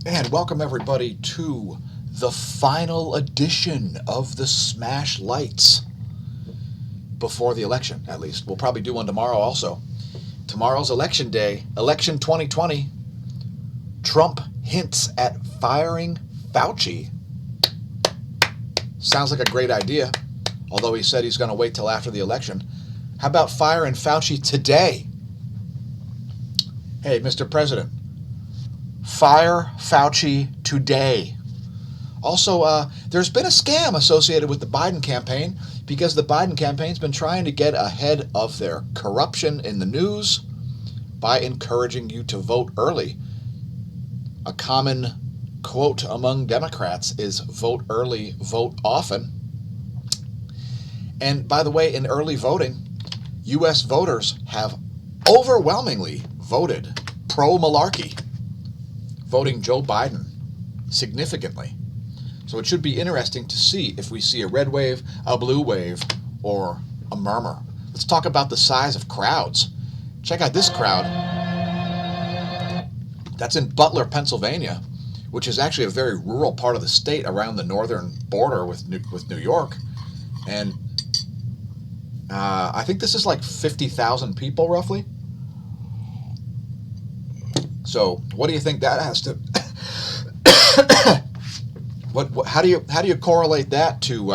And welcome everybody to the final edition of the smAshlights. Before the election, at least. We'll probably do one tomorrow also. Tomorrow's election day, election 2020. Trump hints at firing Fauci. Sounds like a great idea, although he said he's going to wait till after the election. How about firing Fauci today? Hey, Mr. President, fire Fauci today. Also, there's been a scam associated with the Biden campaign because the Biden campaign's been trying to get ahead of their corruption in the news by encouraging you to vote early. A common quote among Democrats is vote early, vote often. And by the way, in early voting, U.S. voters have overwhelmingly voted pro-Malarkey, voting Joe Biden significantly. So it should be interesting to see if we see a red wave, a blue wave, or a murmur. Let's talk about the size of crowds. Check out this crowd. That's in Butler, Pennsylvania, which is actually a very rural part of the state around the northern border with New York. And I think this is like 50,000 people roughly. So what do you think that has to... How do you correlate that to,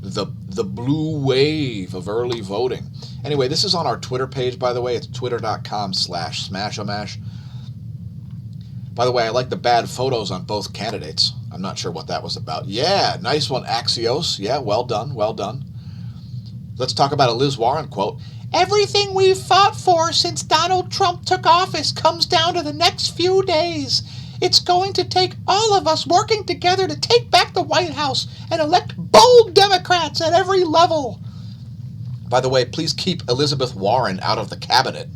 the blue wave of early voting? Anyway, this is on our Twitter page, by the way. It's twitter.com/smAsho. By the way, I like the bad photos on both candidates. I'm not sure what that was about. Yeah, nice one, Axios. Yeah, well done, well done. Let's talk about a Liz Warren quote. Everything we've fought for since Donald Trump took office comes down to the next few days. It's going to take all of us working together to take back the White House and elect bold Democrats at every level. By the way, please keep Elizabeth Warren out of the cabinet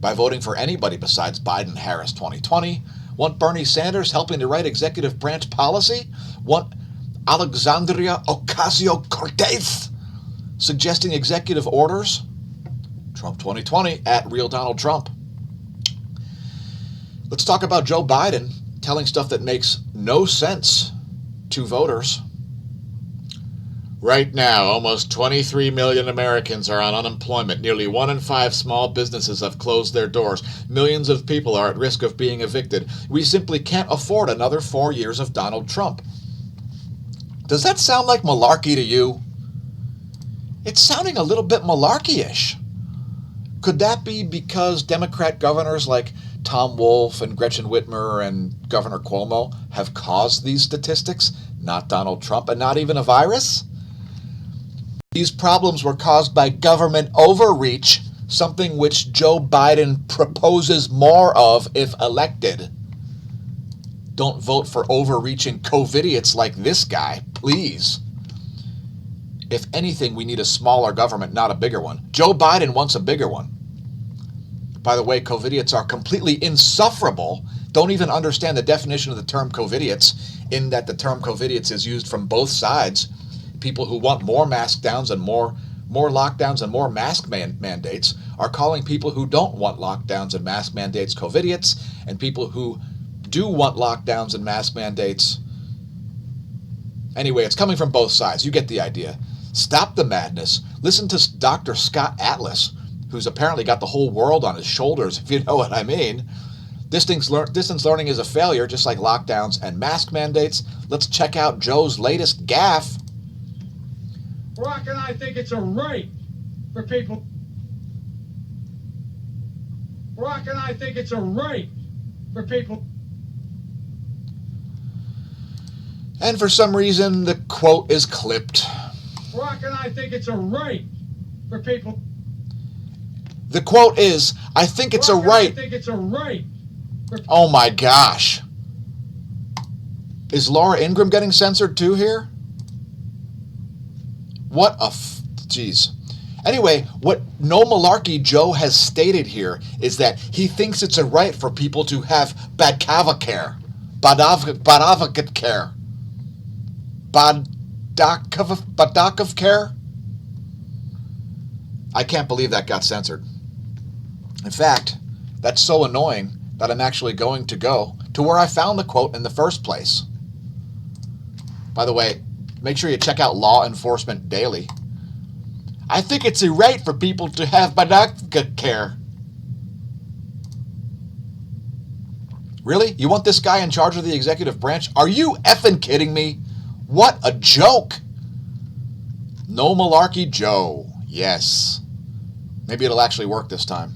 by voting for anybody besides Biden-Harris 2020. Want Bernie Sanders helping to write executive branch policy? Want Alexandria Ocasio-Cortez suggesting executive orders? Trump 2020 at Real Donald Trump. Let's talk about Joe Biden telling stuff that makes no sense to voters. Right now, almost 23 million Americans are on unemployment. Nearly 1 in 5 small businesses have closed their doors. Millions of people are at risk of being evicted. We simply can't afford another 4 years of Donald Trump. Does that sound like malarkey to you? It's sounding a little bit malarkey-ish. Could that be because Democrat governors like Tom Wolf and Gretchen Whitmer and Governor Cuomo have caused these statistics, not Donald Trump, and not even a virus? These problems were caused by government overreach, something which Joe Biden proposes more of if elected. Don't vote for overreaching COVIDiots like this guy, please. If anything, we need a smaller government, not a bigger one. Joe Biden wants a bigger one. By the way, COVIDiots are completely insufferable, don't even understand the definition of the term COVIDiots, in that the term COVIDiots is used from both sides. People who want more mask downs and more lockdowns and more mask mandates are calling people who don't want lockdowns and mask mandates COVIDiots, and people who do want lockdowns and mask mandates. Anyway, it's coming from both sides. You get the idea. Stop the madness. Listen to Dr. Scott Atlas, who's apparently got the whole world on his shoulders, if you know what I mean. Distance learning is a failure, just like lockdowns and mask mandates. Let's check out Joe's latest gaffe. Barack and I think it's a right for people. Barack and I think it's a right for people. And for some reason, the quote is clipped. Barack and I think it's a right for people. The quote is, I think it's a right. I think it's a right. Oh my gosh. Is Laura Ingraham getting censored too here? What a jeez. Anyway, what No Malarkey Joe has stated here is that he thinks it's a right for people to have Badacavvcare. Badacavvcare. Badacavvcare? I can't believe that got censored. In fact, that's so annoying that I'm actually going to go to where I found the quote in the first place. By the way, make sure you check out Law Enforcement Daily. I think it's a right for people to have Badacavvcare. Really? You want this guy in charge of the executive branch? Are you effing kidding me? What a joke. No Malarkey Joe. Yes. Maybe it'll actually work this time.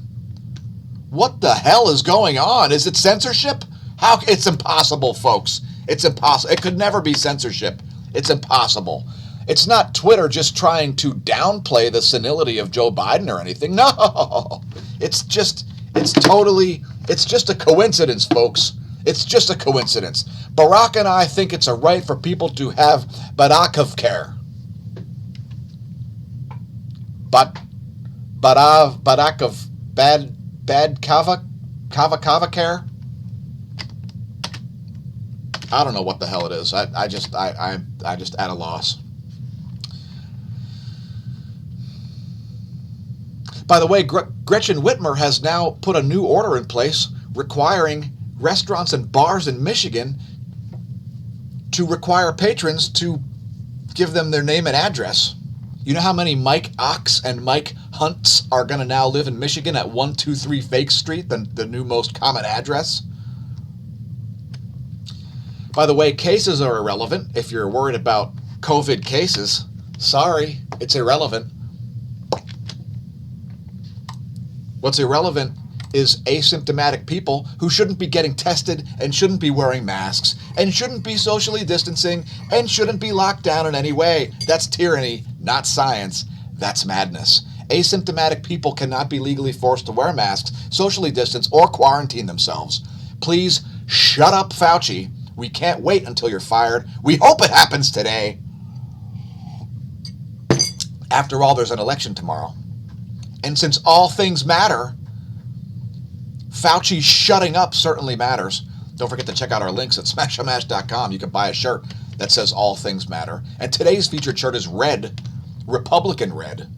What the hell is going on? Is it censorship? How? It's impossible, folks. It's impossible. It could never be censorship. It's impossible. It's not Twitter just trying to downplay the senility of Joe Biden or anything. No. It's just a coincidence, folks. It's just a coincidence. Barack and I think it's a right for people to have Badacavvcare. Badacavvcare. I don't know what the hell it is. I'm just at a loss. By the way, Gretchen Whitmer has now put a new order in place requiring restaurants and bars in Michigan to require patrons to give them their name and address. You know how many Mike Ox and Mike Hunts are going to now live in Michigan at 123 Fake Street, the new most common address? By the way, cases are irrelevant. If you're worried about COVID cases, sorry, it's irrelevant. What's irrelevant is asymptomatic people who shouldn't be getting tested and shouldn't be wearing masks and shouldn't be socially distancing and shouldn't be locked down in any way. That's tyranny, not science. That's madness. Asymptomatic people cannot be legally forced to wear masks, socially distance, or quarantine themselves. Please shut up, Fauci. We can't wait until you're fired. We hope it happens today. After all, there's an election tomorrow. And since all things matter, Fauci's shutting up certainly matters. Don't forget to check out our links at smAshlight.com. You can buy a shirt that says all things matter. And today's featured shirt is red, Republican red,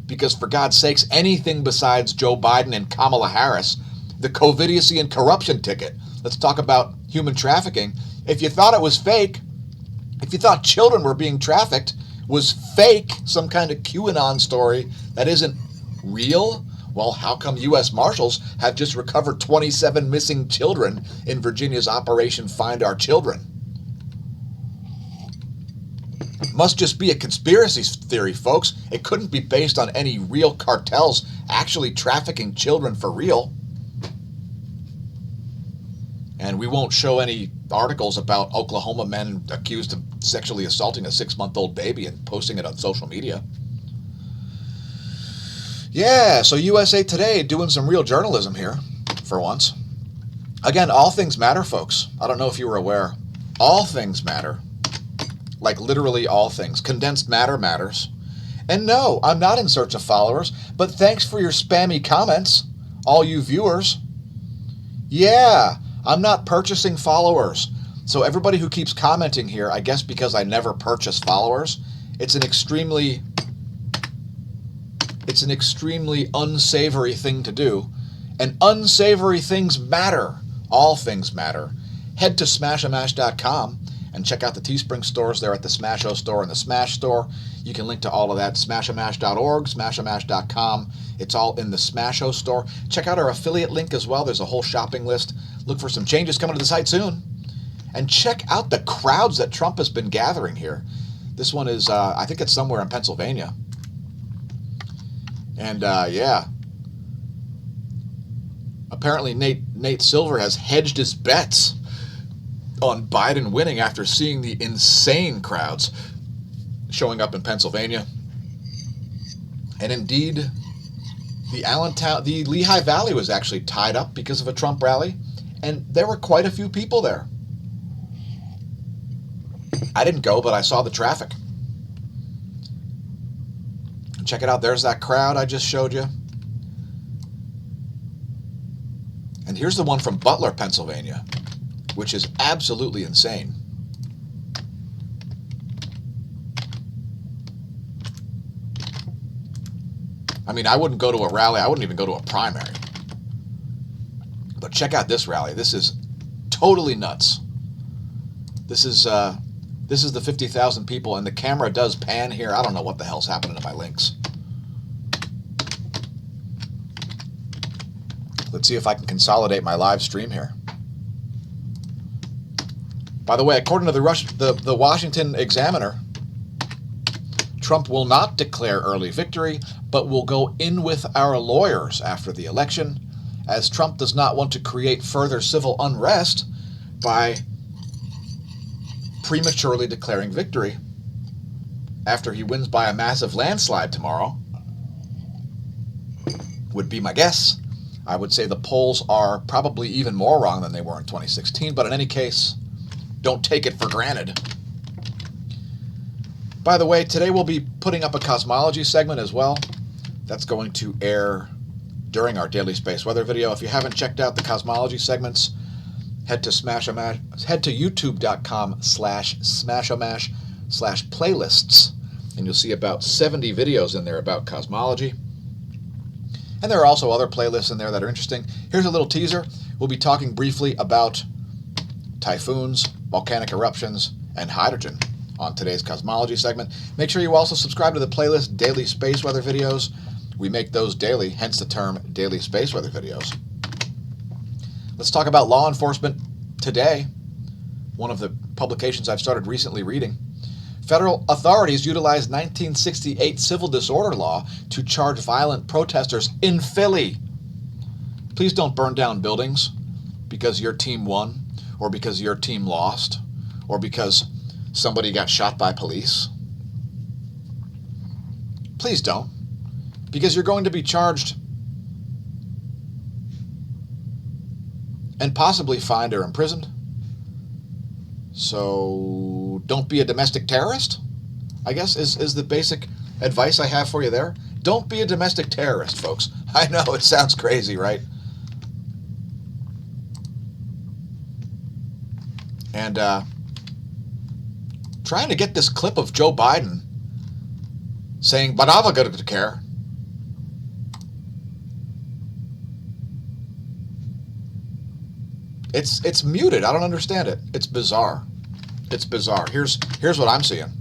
because for God's sakes, anything besides Joe Biden and Kamala Harris, the COVIDiocy and corruption ticket. Let's talk about human trafficking. If you thought it was fake, if you thought children were being trafficked was fake, some kind of QAnon story that isn't real, well, how come U.S. Marshals have just recovered 27 missing children in Virginia's Operation Find Our Children? Must just be a conspiracy theory, folks. It couldn't be based on any real cartels actually trafficking children for real. And we won't show any articles about Oklahoma men accused of sexually assaulting a 6-month-old baby and posting it on social media. Yeah, so USA Today doing some real journalism here, for once. Again, all things matter, folks. I don't know if you were aware. All things matter. Like literally all things. Condensed matter matters. And no, I'm not in search of followers, but thanks for your spammy comments, all you viewers. Yeah, I'm not purchasing followers. So everybody who keeps commenting here, I guess because I never purchase followers, it's an extremely unsavory thing to do. And unsavory things matter. All things matter. Head to smashamash.com and check out the Teespring stores there at the smAsho store and the Smash store. You can link to all of that, smashamash.org, smashamash.com. It's all in the smAsho store. Check out our affiliate link as well. There's a whole shopping list. Look for some changes coming to the site soon. And check out the crowds that Trump has been gathering here. This one is, I think it's somewhere in Pennsylvania. And yeah, apparently Nate Silver has hedged his bets on Biden winning after seeing the insane crowds showing up in Pennsylvania. And indeed, the Lehigh Valley was actually tied up because of a Trump rally, and there were quite a few people there. I didn't go, but I saw the traffic. Check it out. There's that crowd I just showed you. And here's the one from Butler, Pennsylvania, which is absolutely insane. I mean, I wouldn't go to a rally. I wouldn't even go to a primary. But check out this rally. This is totally nuts. This is the 50,000 people, and the camera does pan here. I don't know what the hell's happening to my links. Let's see if I can consolidate my live stream here. By the way, according to the Washington Examiner, Trump will not declare early victory, but will go in with our lawyers after the election, as Trump does not want to create further civil unrest by prematurely declaring victory after he wins by a massive landslide tomorrow, would be my guess. I would say the polls are probably even more wrong than they were in 2016, but in any case, don't take it for granted. By the way, today we'll be putting up a cosmology segment as well. That's going to air during our daily space weather video. If you haven't checked out the cosmology segments, head to youtube.com/smAshomash/playlists, and you'll see about 70 videos in there about cosmology. And there are also other playlists in there that are interesting. Here's a little teaser. We'll be talking briefly about typhoons, volcanic eruptions, and hydrogen on today's cosmology segment. Make sure you also subscribe to the playlist Daily Space Weather Videos. We make those daily, hence the term Daily Space Weather Videos. Let's talk about law enforcement today. One of the publications I've started recently reading. Federal authorities utilized 1968 civil disorder law to charge violent protesters in Philly. Please don't burn down buildings because your team won, or because your team lost, or because somebody got shot by police. Please don't, because you're going to be charged and possibly fined or imprisoned. So don't be a domestic terrorist, I guess, is the basic advice I have for you there. Don't be a domestic terrorist, folks. I know it sounds crazy, right? And trying to get this clip of Joe Biden saying Badacavvcare. It's muted. I don't understand it. It's bizarre. It's bizarre. Here's what I'm seeing.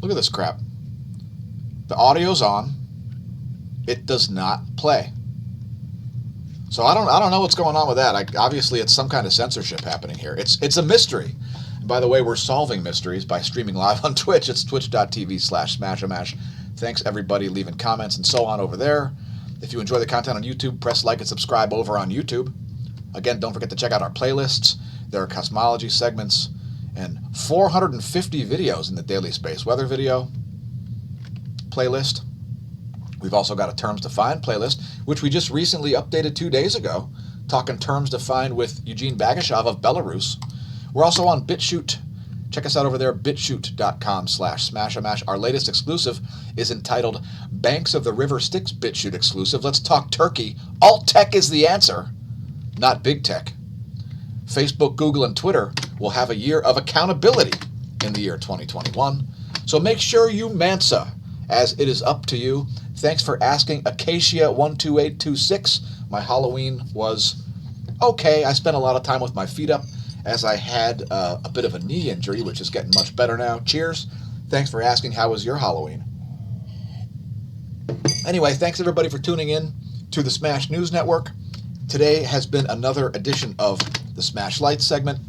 Look at this crap. The audio's on. It does not play. So I don't know what's going on with that. Obviously, it's some kind of censorship happening here. It's a mystery. And by the way, we're solving mysteries by streaming live on Twitch. It's twitch.tv/smAshomash. Thanks everybody leaving comments and so on over there. If you enjoy the content on YouTube, press like and subscribe over on YouTube. Again, don't forget to check out our playlists. There are cosmology segments and 450 videos in the Daily Space Weather video playlist. We've also got a Terms Defined playlist, which we just recently updated 2 days ago, talking Terms Defined with Eugene Badacavvcare of Belarus. We're also on BitChute. Check us out over there, bitchute.com/smAshomash. Our latest exclusive is entitled Banks of the River Styx BitChute exclusive. Let's talk Turkey. Alt tech is the answer, not big tech. Facebook, Google, and Twitter will have a year of accountability in the year 2021. So make sure you Mansa, as it is up to you. Thanks for asking, Acacia12826. My Halloween was okay. I spent a lot of time with my feet up, as I had a bit of a knee injury, which is getting much better now. Cheers. Thanks for asking, how was your Halloween? Anyway, thanks everybody for tuning in to the Smash News Network. Today has been another edition of the smAshlight segment.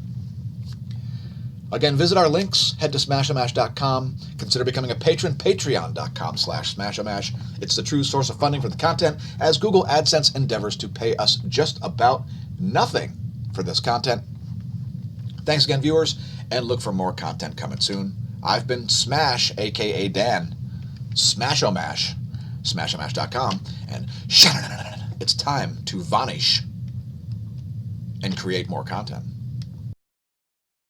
Again, visit our links. Head to smAshomash.com. Consider becoming a patron. Patreon.com/smAshomash. It's the true source of funding for the content, as Google AdSense endeavors to pay us just about nothing for this content. Thanks again, viewers, and look for more content coming soon. I've been Smash, a.k.a. Dan. Smashomash. Smashomash.com. And it's time to vanish and create more content.